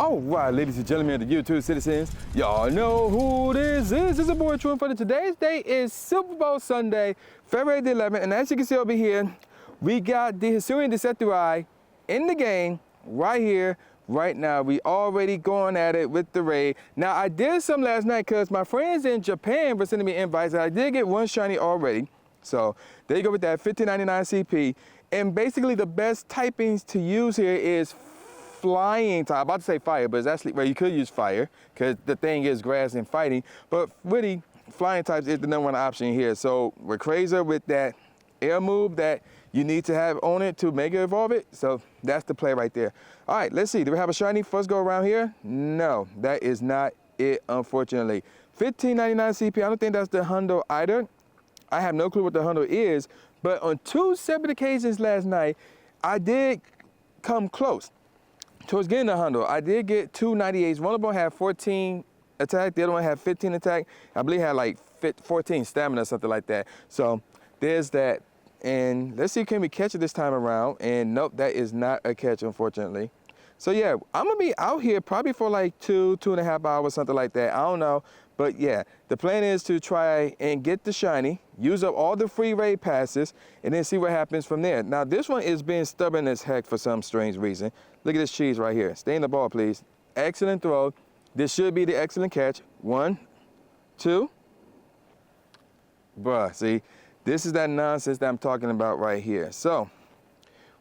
All right, ladies and gentlemen of the YouTube citizens, y'all know who this is. This is your boy True Inferno. Today's day is Super Bowl Sunday, February the 11th, and as you can see over here, we got the Hisuian Decidueye in the game right here, right now. We already going at it with the raid. Now, I did some last night because my friends in Japan were sending me invites, and I did get one shiny already. So there you go with that, $15.99 CP. And basically the best typings to use here is flying type. I'm about to say fire, but it's actually, well, you could use fire because the thing is grass and fighting, but really flying types is the number one option here. So we're crazy with that air move that you need to have on it to mega evolve it. So that's the play right there. All right, let's see. Do we have a shiny first go around here? No, that is not it, unfortunately. $15.99 CP. I don't think that's the hundo either. I have no clue what the hundo is, but on two separate occasions last night, I did come close towards getting a hundo. I did get two 98s. One of them had 14 attack, the other one had 15 attack. I believe it had like 14 stamina or something like that. So there's that. And let's see, can we catch it this time around? And nope, that is not a catch, unfortunately. So yeah, I'm gonna be out here probably for like 2.5 hours, something like that. I don't know. But yeah, the plan is to try and get the shiny, use up all the free raid passes, and then see what happens from there. Now, this one is being stubborn as heck for some strange reason. Look at this cheese right here. Stay in the ball, please. Excellent throw. This should be the excellent catch. 1, 2. Bruh, see, this is that nonsense that I'm talking about right here. So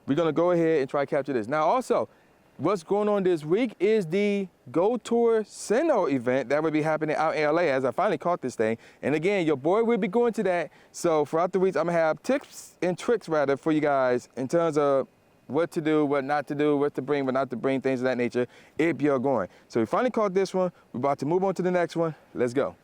we're going to go ahead and try to capture this. Now, also, what's going on this week is the Go Tour Sinnoh event that will be happening out in LA as I finally caught this thing. And again, your boy will be going to that. So throughout the weeks, I'm gonna have tips and tricks rather for you guys in terms of what to do, what not to do, what to bring, what not to bring, things of that nature if you're going. So we finally caught this one. We're about to move on to the next one. Let's go.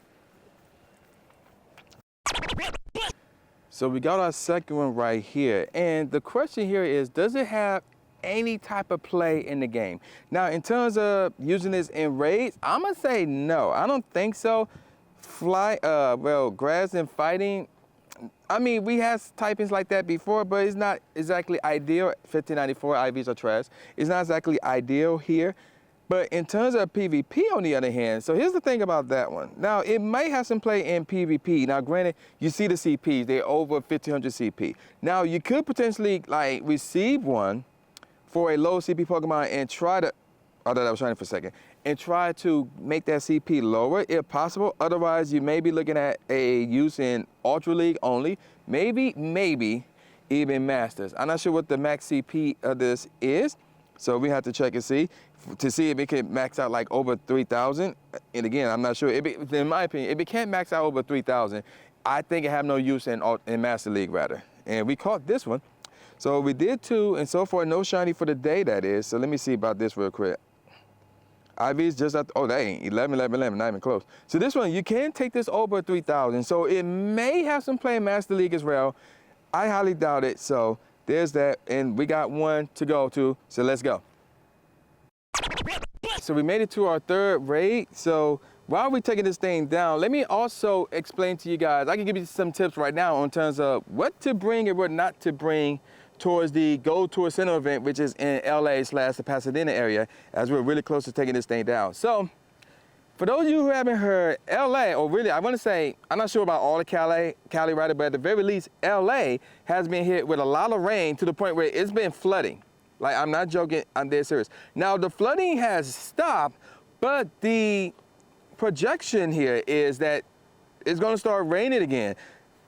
So we got our second one right here. And the question here is, does it have any type of play in the game? Now, in terms of using this in raids, I'm gonna say no. I don't think so. Well, grass and fighting, I mean, we had typings like that before, but it's not exactly ideal. 1594 IVs are trash. It's not exactly ideal here. But in terms of PvP, on the other hand, so here's the thing about that one. Now, it might have some play in PvP. Now, granted, you see the CPs, they're over 1500 CP. Now, you could potentially like receive one for a low CP Pokemon and try to, I thought I was trying for a second, and try to make that CP lower if possible. Otherwise, you may be looking at a use in Ultra League only, maybe even Masters. I'm not sure what the max CP of this is, so we have to check and see to see if it can max out like over 3,000. And again, I'm not sure. In my opinion, if it can't max out over 3,000, I think it have no use in Master League rather. And we caught this one. So we did 2, and so far no shiny for the day, that is. So let me see about this real quick. IV's just at, oh, that ain't 11, not even close. So this one, you can take this over 3,000. So it may have some play in Master League as well. I highly doubt it. So there's that, and we got one to go to. So let's go. So we made it to our third raid. So while we're taking this thing down, let me also explain to you guys, I can give you some tips right now in terms of what to bring and what not to bring towards the Go Tour Sinnoh event, which is in LA/the Pasadena area, as we're really close to taking this thing down. So for those of you who haven't heard, LA, or really, I want to say, I'm not sure about all of Cali right, but at the very least, LA has been hit with a lot of rain to the point where it's been flooding. Like, I'm not joking, I'm dead serious. Now, the flooding has stopped, but the projection here is that it's going to start raining again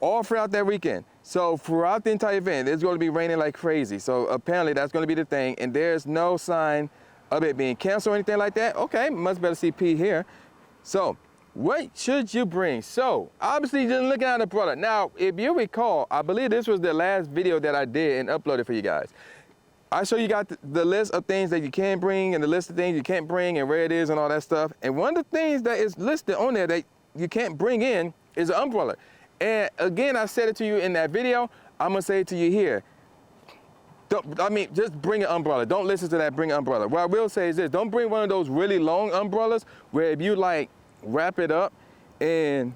all throughout that weekend. So throughout the entire event, it's going to be raining like crazy. So apparently that's going to be the thing, and there's no sign of it being canceled or anything like that. Okay, much better CP here. So what should you bring? So obviously just looking at the product. Now, if you recall, I believe this was the last video that I did and uploaded for you guys. I show you got the list of things that you can bring and the list of things you can't bring and where it is and all that stuff. And one of the things that is listed on there that you can't bring in is an umbrella. And again, I said it to you in that video. I'm gonna say it to you here. Just bring an umbrella. Don't listen to that, bring an umbrella. What I will say is this, don't bring one of those really long umbrellas where if you like wrap it up and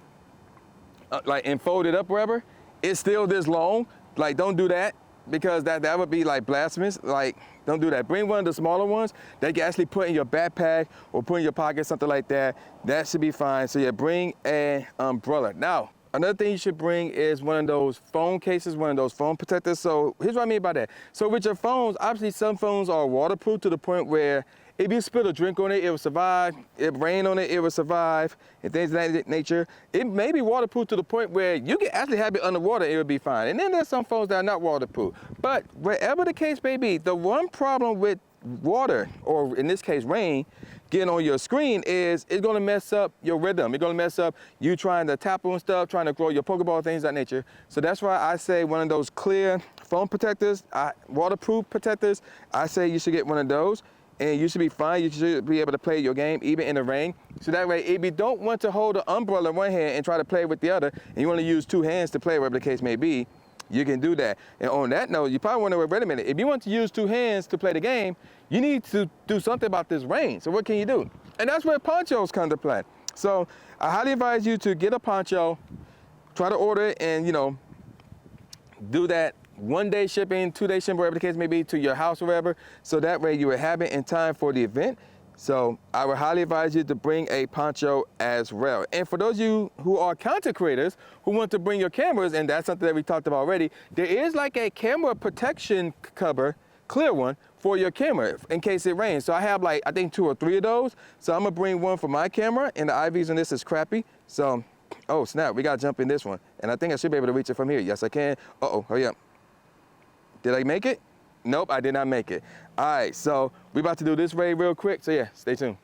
and fold it up wherever, it's still this long. Like, don't do that, because that would be like blasphemous. Like, Don't do that. Bring one of the smaller ones that you can actually put in your backpack or put in your pocket, something like that. That should be fine. So yeah, bring an umbrella. Now, another thing you should bring is one of those phone cases, one of those phone protectors. So here's what I mean by that. So with your phones, obviously some phones are waterproof to the point where if you spill a drink on it, it will survive. If rain on it, it will survive, and things of that nature. It may be waterproof to the point where you can actually have it underwater, it will be fine. And then there's some phones that are not waterproof. But wherever the case may be, the one problem with water, or in this case rain, getting on your screen is it's gonna mess up your rhythm. It's gonna mess up you trying to tap on stuff, trying to throw your Pokeball, things of that nature. So that's why I say one of those clear phone protectors, waterproof protectors, I say you should get one of those. And you should be fine. You should be able to play your game even in the rain. So that way, if you don't want to hold the umbrella in one hand and try to play with the other, and you want to use two hands to play, whatever the case may be, you can do that. And on that note, you probably wonder, wait a minute, if you want to use two hands to play the game, you need to do something about this rain. So what can you do? And that's where ponchos come to play. So I highly advise you to get a poncho, try to order it, and do that 1 day shipping, 2 day shipping, whatever the case may be, to your house or wherever. So that way you will have it in time for the event. So I would highly advise you to bring a poncho as well. And for those of you who are content creators who want to bring your cameras, and that's something that we talked about already, there is like a camera protection cover, clear one, for your camera in case it rains. So I have like, I think 2 or 3 of those. So I'm gonna bring one for my camera, and the IVs on this is crappy. So, oh snap, we gotta jump in this one. And I think I should be able to reach it from here. Yes, I can. Uh-oh, hurry up. Did I make it? Nope, I did not make it. All right, so we about to do this raid real quick. So yeah, stay tuned.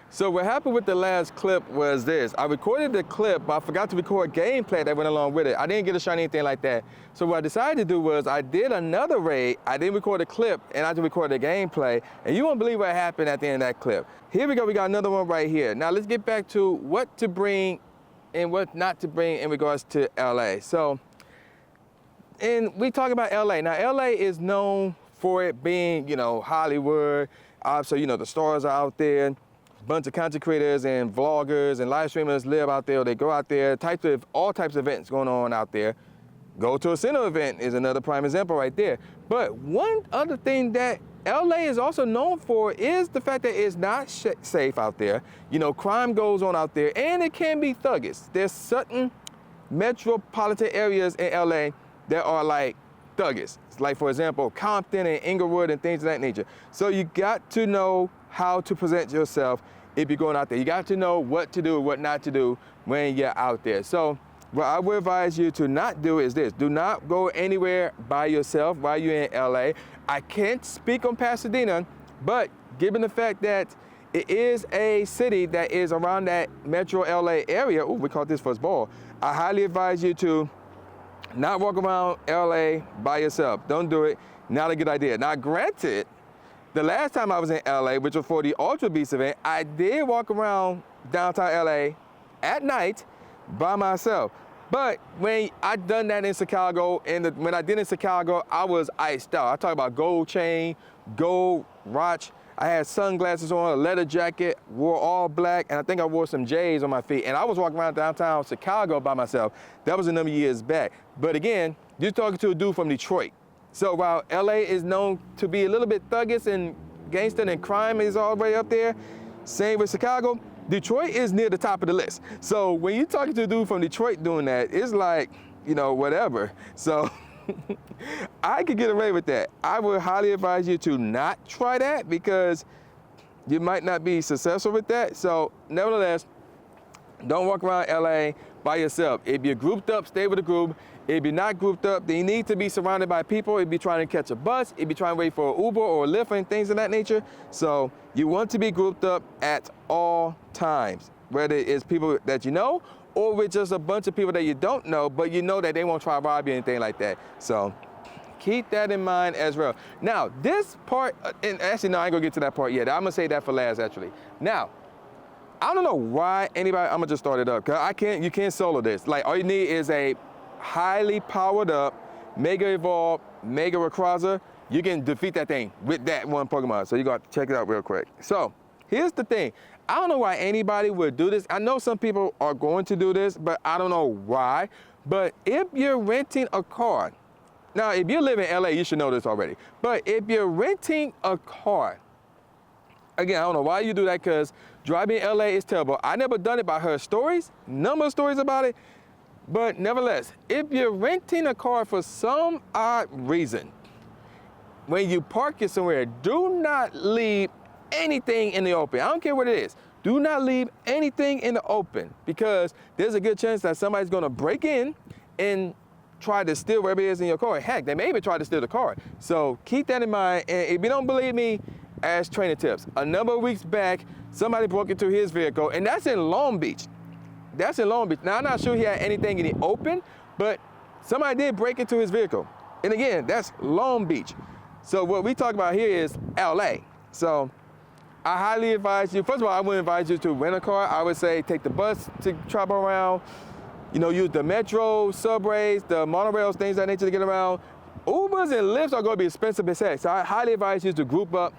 So what happened with the last clip was this. I recorded the clip, but I forgot to record gameplay that went along with it. I didn't get to shine anything like that. So what I decided to do was I did another raid. I didn't record a clip, and I just recorded the gameplay. And you won't believe what happened at the end of that clip. Here we go, we got another one right here. Now let's get back to what to bring and what not to bring in regards to LA. So, and we talk about LA. Now, LA is known for it being, Hollywood. So, the stars are out there. A bunch of content creators and vloggers and live streamers live out there. They go out there. All types of events going on out there. Go to a Sinnoh event is another prime example right there. But one other thing that LA is also known for is the fact that it's not safe out there. Crime goes on out there, and it can be thuggish. There's certain metropolitan areas in LA that are like thuggish. Like, for example, Compton and Inglewood and things of that nature. So you got to know how to present yourself if you're going out there. You got to know what to do, what not to do when you're out there. So what I would advise you to not do is this. Do not go anywhere by yourself while you're in LA. I can't speak on Pasadena, but given the fact that it is a city that is around that metro LA area, we caught this first ball, I highly advise you to not walk around LA by yourself. Don't do it. Not a good idea. Now, granted, the last time I was in LA, which was for the Ultra Beast event, I did walk around downtown LA at night by myself. But when I done that in Chicago, and when I did in Chicago, I was iced out. I talk about gold chain, gold watch. I had sunglasses on, a leather jacket, wore all black, and I think I wore some J's on my feet. And I was walking around downtown Chicago by myself. That was a number of years back. But again, you're talking to a dude from Detroit. So while LA is known to be a little bit thuggish and gangster and crime is already up there, same with Chicago, Detroit is near the top of the list. So when you're talking to a dude from Detroit doing that, it's like, whatever. So I could get away with that. I would highly advise you to not try that because you might not be successful with that. So nevertheless, don't walk around LA by yourself. If you're grouped up, stay with a group. If you're not grouped up, then you need to be surrounded by people. If you're trying to catch a bus, if you're trying to wait for an Uber or a Lyft and things of that nature. So you want to be grouped up at all times, whether it's people that you know or with just a bunch of people that you don't know, but you know that they won't try to rob you or anything like that. So keep that in mind as well. Now, this part, and actually, no, I ain't gonna get to that part yet. I'm gonna say that for last, actually. Now, I don't know why anybody, I'm gonna just start it up, cause you can't solo this. Like, all you need is a highly powered up, Mega Evolved, Mega Rayquaza. You can defeat that thing with that one Pokemon. So you got to check it out real quick. So here's the thing. I don't know why anybody would do this. I know some people are going to do this, but I don't know why. But if you're renting a car, Now, if you live in LA, you should know this already. But if you're renting a car, again, I don't know why you do that, because driving in LA is terrible. I never done it, but I heard stories, number of stories about it. But nevertheless, if you're renting a car for some odd reason, when you park it somewhere, do not leave anything in the open. I don't care what it is. Do not leave anything in the open, because there's a good chance that somebody's gonna break in and try to steal whatever it is in your car. Heck, they may even try to steal the car. So keep that in mind. And if you don't believe me, ask training tips. A number of weeks back, somebody broke into his vehicle, and that's in Long Beach. That's in Long Beach. Now, I'm not sure he had anything in the open, but somebody did break into his vehicle. And again, that's Long Beach. So what we talk about here is LA. So I highly advise you, first of all, I wouldn't advise you to rent a car. I would say take the bus to travel around, you know, use the metro, subways, the monorails, things of that nature to get around. Ubers and Lyfts are gonna be expensive as heck. So I highly advise you to group up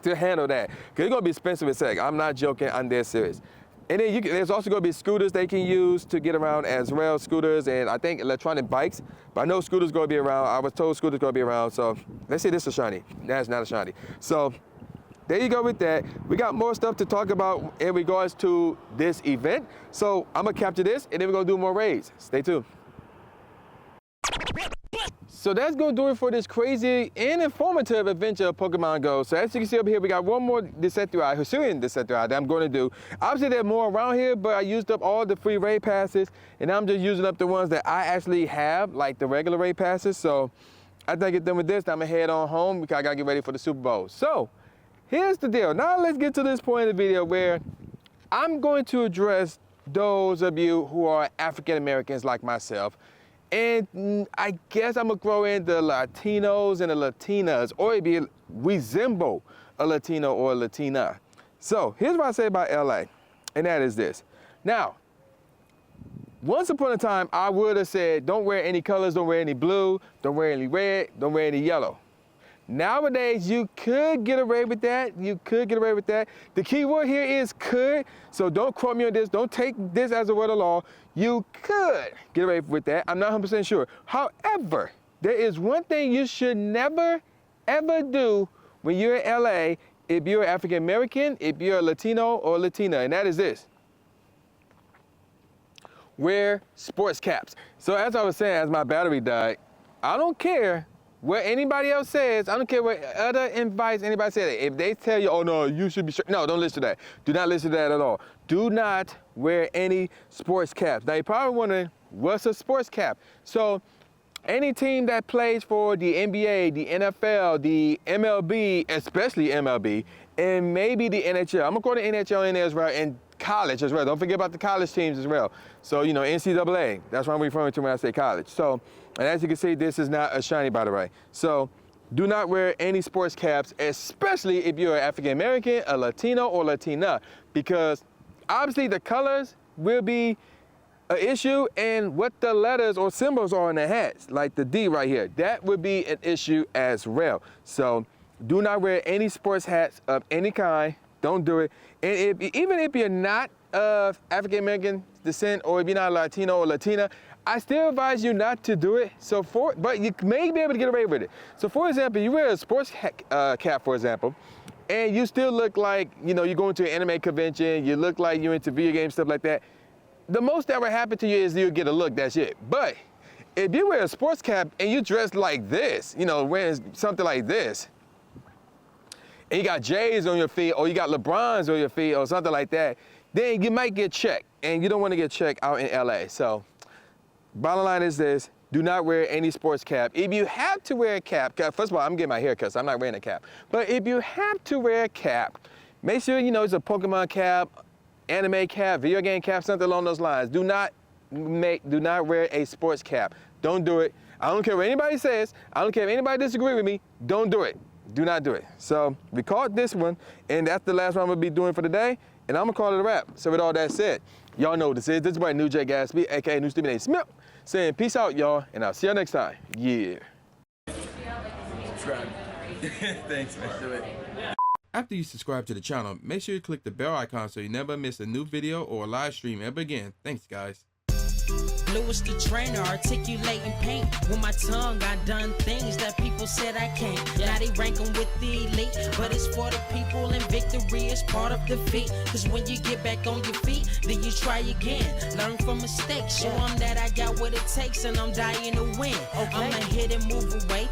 to handle that, because it's gonna be expensive as heck. I'm not joking, I'm dead serious. And then there's also gonna be scooters they can use to get around as well, scooters and I think electronic bikes, but I know scooters gonna be around. I was told scooters gonna be around, so let's say this is a shiny. That's not a shiny. So there you go with that. We got more stuff to talk about in regards to this event. So I'm gonna capture this and then we're gonna do more raids. Stay tuned. So that's gonna do it for this crazy and informative adventure of Pokemon Go. So as you can see over here, we got one more Decidueye, Hisuian Decidueye that I'm gonna do. Obviously there are more around here, but I used up all the free raid passes and I'm just using up the ones that I actually have, like the regular raid passes. So after I get done with this, I'm gonna head on home because I gotta get ready for the Super Bowl. So here's the deal. Now let's get to this point in the video where I'm going to address those of you who are African Americans like myself. And I guess I'm gonna throw in the Latinos and the Latinas, or if you resemble a Latino or a Latina. So here's what I say about LA, and that is this. Now, once upon a time, I would have said, don't wear any colors, don't wear any blue, don't wear any red, don't wear any yellow. Nowadays, you could get away with that. You could get away with that. The key word here is could, so don't quote me on this. Don't take this as a word of law. You could get away with that. I'm not 100% sure. However, there is one thing you should never, ever do when you're in LA, if you're African American, if you're a Latino or Latina, and that is this. Wear sports caps. So as I was saying, as my battery died, I don't care what anybody else says. I don't care what other advice anybody says. If they tell you, oh no, you should be sure. No, don't listen to that. Do not listen to that at all. Do not wear any sports caps. Now you're probably wondering, what's a sports cap? So any team that plays for the NBA, the NFL, the MLB, especially MLB, and maybe the NHL. I'm gonna go to NHL in there as well, and college as well. Don't forget about the college teams as well. So, you know, NCAA, that's what I'm referring to when I say college. So, and as you can see, this is not a shiny, by the way. So do not wear any sports caps, especially if you're an African American, a Latino, or Latina, because obviously the colors will be an issue, and what the letters or symbols are on the hats, like the D right here, that would be an issue as well. So do not wear any sports hats of any kind. Don't do it. And even if you're not of African American descent, or if you're not Latino or Latina, I still advise you not to do it. But you may be able to get away with it. So for example, you wear a sports cap, for example, and you still look like, you know, you're going to an anime convention, you look like you're into video games, stuff like that. The most that will happen to you is you'll get a look, that's it. But if you wear a sports cap and you dress like this, you know, wearing something like this, and you got J's on your feet, or you got LeBrons on your feet, or something like that, then you might get checked, and you don't want to get checked out in LA. So bottom line is this: do not wear any sports cap. If you have to wear a cap, first of all, I'm getting my hair cut, so I'm not wearing a cap. But if you have to wear a cap, make sure you know it's a Pokemon cap, anime cap, video game cap, something along those lines. Do not wear a sports cap. Don't do it. I don't care what anybody says. I don't care if anybody disagrees with me. Don't do it. Do not do it. So we caught this one, and that's the last one I'm gonna be doing for the day, and I'm gonna call it a wrap. So with all that said, y'all know what this is. This is my new J Gatsby, aka New Stupid Name Smith, saying peace out, y'all, and I'll see y'all next time. Yeah. Subscribe. Thanks, man. Do it. After you subscribe to the channel, make sure you click the bell icon so you never miss a new video or a live stream ever again. Thanks, guys. Lewis the trainer, articulating paint. With my tongue, I done things that people said I can't. Now they rank 'em with the elite, but it's for the people, and victory is part of defeat. Cause when you get back on your feet, then you try again. Learn from mistakes, show 'em that I got what it takes, and I'm dying to win. I'ma hit and move away.